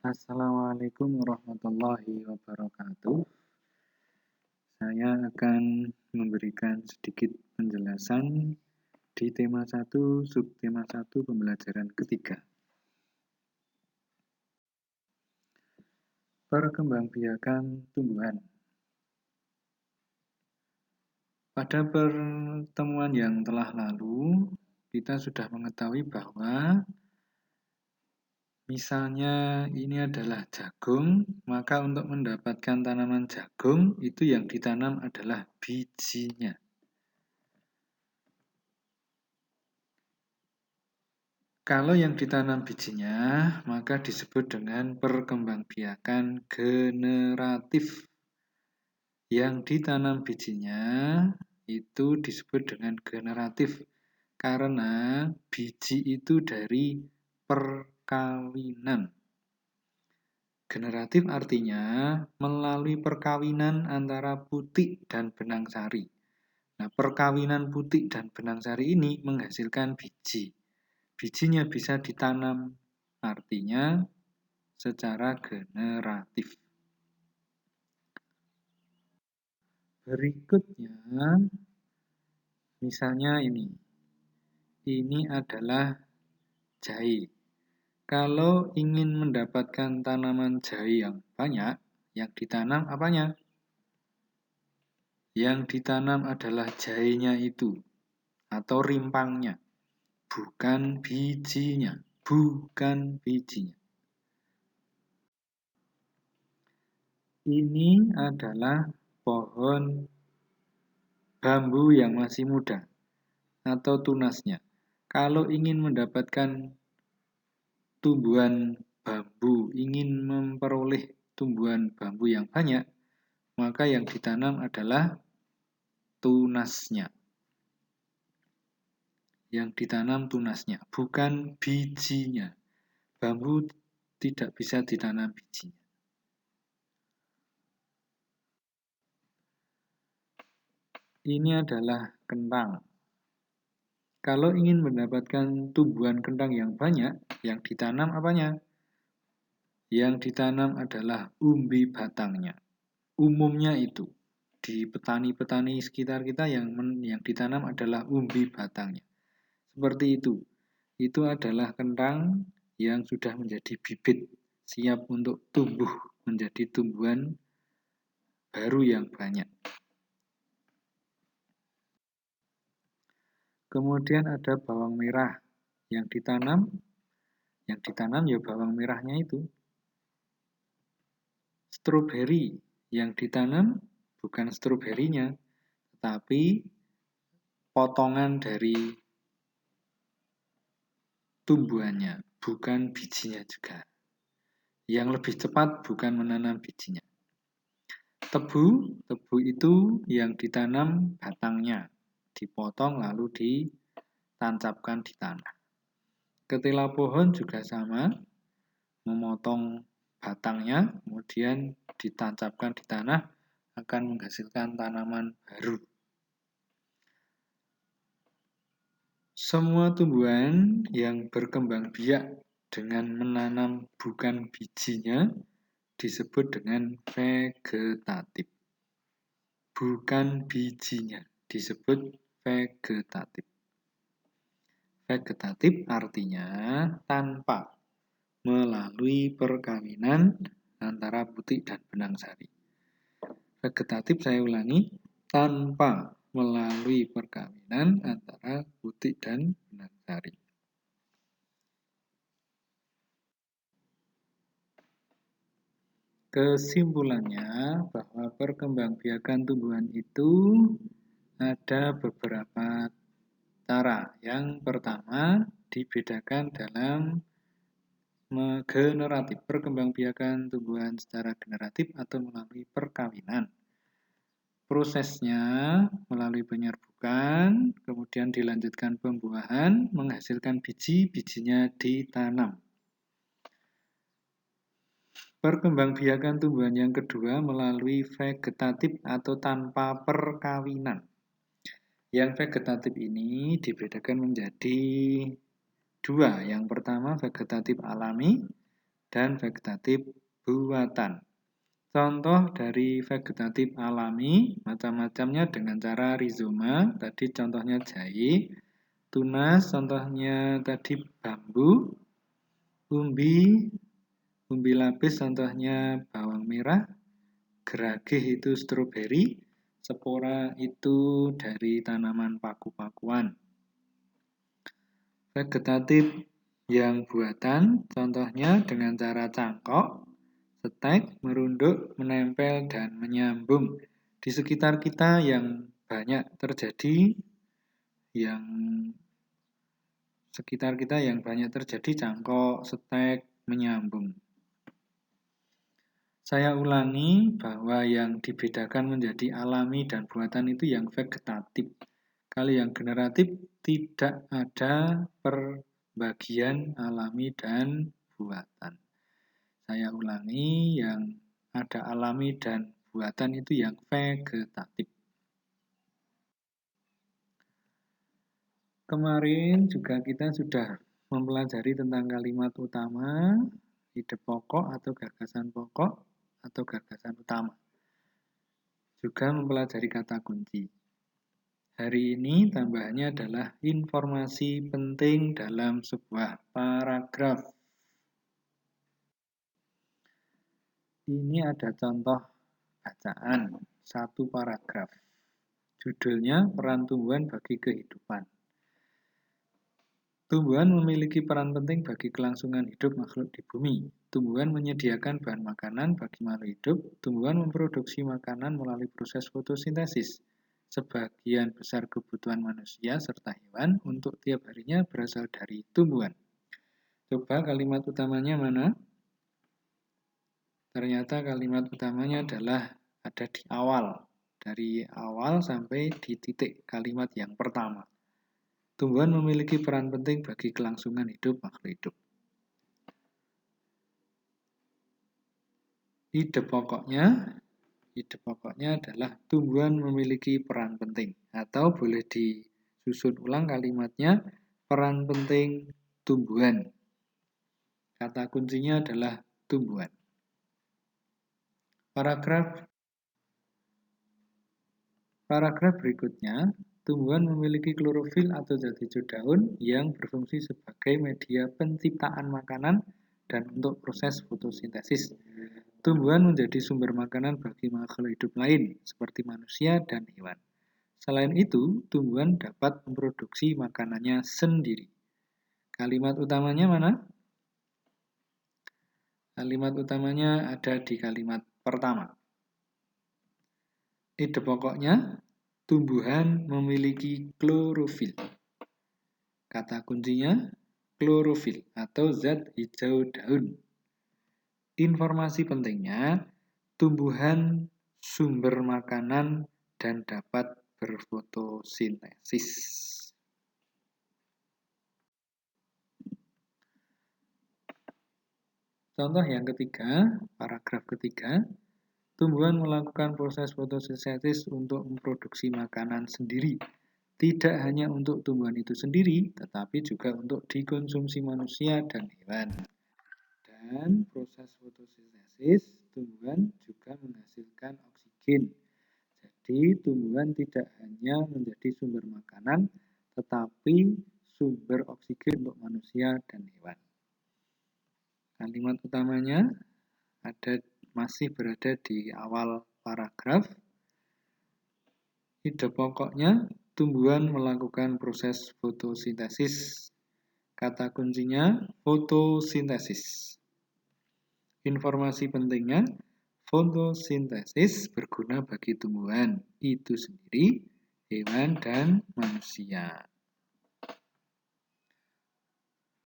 Assalamualaikum warahmatullahi wabarakatuh. Saya akan memberikan sedikit penjelasan di tema 1, subtema 1, pembelajaran ketiga. Perkembangbiakan tumbuhan. Pada pertemuan yang telah lalu, kita sudah mengetahui bahwa misalnya ini adalah jagung, maka untuk mendapatkan tanaman jagung, itu yang ditanam adalah bijinya. Kalau yang ditanam bijinya, maka disebut dengan perkembangbiakan generatif. Yang ditanam bijinya itu disebut dengan generatif, karena biji itu dari perkawinan. Generatif artinya melalui perkawinan antara putik dan benang sari. Nah, perkawinan putik dan benang sari ini menghasilkan biji. Bijinya bisa ditanam, artinya secara generatif. Berikutnya, misalnya ini adalah jahe. Kalau ingin mendapatkan tanaman jahe yang banyak, yang ditanam apanya? Yang ditanam adalah jahenya itu, atau rimpangnya, bukan bijinya. Ini adalah pohon bambu yang masih muda atau tunasnya. Kalau ingin mendapatkan tumbuhan bambu, ingin memperoleh tumbuhan bambu yang banyak, maka yang ditanam adalah tunasnya. Yang ditanam tunasnya, bukan bijinya. Bambu tidak bisa ditanam bijinya. Ini adalah kentang. Kalau ingin mendapatkan tumbuhan kentang yang banyak, yang ditanam apanya? Yang ditanam adalah umbi batangnya. Umumnya itu, di petani-petani sekitar kita yang ditanam adalah umbi batangnya. Seperti itu. Itu adalah kentang yang sudah menjadi bibit, siap untuk tumbuh menjadi tumbuhan baru yang banyak. Kemudian ada bawang merah yang ditanam ya bawang merahnya itu. Stroberi yang ditanam bukan stroberinya, tetapi potongan dari tumbuhannya, bukan bijinya juga. Yang lebih cepat bukan menanam bijinya. Tebu itu yang ditanam batangnya, dipotong lalu ditancapkan di tanah. Ketela pohon juga sama, memotong batangnya, kemudian ditancapkan di tanah, akan menghasilkan tanaman baru. Semua tumbuhan yang berkembang biak dengan menanam bukan bijinya disebut dengan vegetatif. Bukan bijinya disebut vegetatif. Vegetatif artinya tanpa melalui perkawinan antara putik dan benang sari. Vegetatif, saya ulangi, tanpa melalui perkawinan antara putik dan benang sari. Kesimpulannya bahwa perkembangbiakan tumbuhan itu ada beberapa cara. Yang pertama, dibedakan dalam generatif, perkembangbiakan tumbuhan secara generatif atau melalui perkawinan. Prosesnya melalui penyerbukan, kemudian dilanjutkan pembuahan, menghasilkan biji, bijinya ditanam. Perkembangbiakan tumbuhan yang kedua melalui vegetatif atau tanpa perkawinan. Yang vegetatif ini dibedakan menjadi dua. Yang pertama vegetatif alami, dan vegetatif buatan. Contoh dari vegetatif alami, macam-macamnya dengan cara rizoma, tadi contohnya jahe, tunas, contohnya tadi bambu, umbi lapis, contohnya bawang merah, geragih itu stroberi, spora itu dari tanaman paku-pakuan. Vegetatif yang buatan, contohnya dengan cara cangkok, setek, merunduk, menempel, dan menyambung. Di sekitar kita yang banyak terjadi, cangkok, setek, menyambung. Saya ulangi bahwa yang dibedakan menjadi alami dan buatan itu yang vegetatif. Kalau yang generatif tidak ada perbagian alami dan buatan. Saya ulangi, yang ada alami dan buatan itu yang vegetatif. Kemarin juga kita sudah mempelajari tentang kalimat utama, ide pokok atau gagasan pokok atau gagasan utama. Juga mempelajari kata kunci. Hari ini tambahannya adalah informasi penting dalam sebuah paragraf. Ini ada contoh bacaan, satu paragraf. Judulnya Peran Tumbuhan Bagi Kehidupan. Tumbuhan memiliki peran penting bagi kelangsungan hidup makhluk di bumi. Tumbuhan menyediakan bahan makanan bagi makhluk hidup. Tumbuhan memproduksi makanan melalui proses fotosintesis. Sebagian besar kebutuhan manusia serta hewan untuk tiap harinya berasal dari tumbuhan. Coba kalimat utamanya mana? Ternyata kalimat utamanya adalah ada di awal. Dari awal sampai di titik kalimat yang pertama. Tumbuhan memiliki peran penting bagi kelangsungan hidup makhluk hidup. Ide pokoknya adalah tumbuhan memiliki peran penting. Atau boleh disusun ulang kalimatnya, peran penting tumbuhan. Kata kuncinya adalah tumbuhan. Paragraf berikutnya, tumbuhan memiliki klorofil atau zat hijau daun yang berfungsi sebagai media penciptaan makanan dan untuk proses fotosintesis. Tumbuhan menjadi sumber makanan bagi makhluk hidup lain, seperti manusia dan hewan. Selain itu, tumbuhan dapat memproduksi makanannya sendiri. Kalimat utamanya mana? Kalimat utamanya ada di kalimat pertama. Ide pokoknya, tumbuhan memiliki klorofil. Kata kuncinya, klorofil atau zat hijau daun. Informasi pentingnya, tumbuhan sumber makanan dan dapat berfotosintesis. Contoh yang ketiga, paragraf ketiga, tumbuhan melakukan proses fotosintesis untuk memproduksi makanan sendiri. Tidak hanya untuk tumbuhan itu sendiri, tetapi juga untuk dikonsumsi manusia dan hewan. Dan proses fotosintesis, tumbuhan juga menghasilkan oksigen. Jadi, tumbuhan tidak hanya menjadi sumber makanan, tetapi sumber oksigen untuk manusia dan hewan. Kalimat utamanya masih berada di awal paragraf. Ide pokoknya, tumbuhan melakukan proses fotosintesis. Kata kuncinya, fotosintesis. Informasi pentingnya, fotosintesis berguna bagi tumbuhan itu sendiri, hewan, dan manusia.